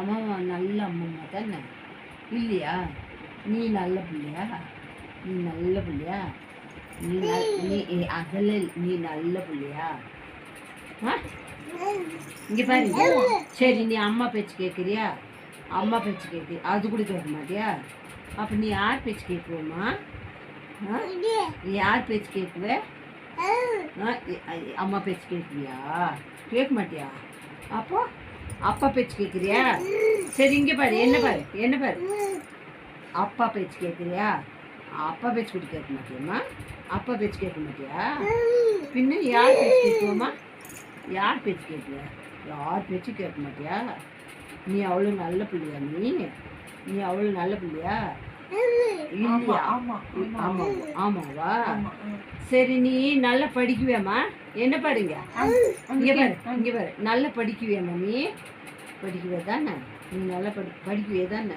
அம்மாவா நல்ல அம்மம்மா தானே இல்லையா? நீ நல்ல பிள்ளையா? நீ நல்ல பிள்ளையா? நீ அதில் நீ நல்ல பிள்ளையா? இங்கே பாரு. சரி, நீ அம்மா பேச்சு கேட்குறியா? அம்மா பேச்சு கேட்கு, அது கூட கேட்க மாட்டியா? அப்போ நீ யார் பேச்சு கேட்குவேம்மா? நீ யார் பேச்சு கேட்குவ? அம்மா பேச்சு கேட்குறியா? கேட்க மாட்டியா? அப்போ அப்பா பேச்சு கேட்குறியா? சரி, இங்கே பாரு, என்ன பாரு. அப்பா பேச்சு கேட்குறியா? அப்பா பேச்சு கூட கேட்க மாட்டியாம்மா? அப்பா பேச்சு கேட்க மாட்டியா? பின்ன யார் பேச்சு கேட்குவோம்மா? யார் பேச்சு கேட்குற? யார் பேச்சு கேட்க மாட்டியா? நீ அவ்வளோ நல்ல பிள்ளையா? நீ அவ்வளோ நல்ல பிள்ளையா? இல்லையா? ஆமாவா? சரி, நீ நல்லா படிக்குவேம்மா? என்ன பாருங்க, இங்கே பாரு நல்லா படிக்குவேம்மா? நீ படிக்குவே தானே? நீ நல்லா படிக்குவே தானே?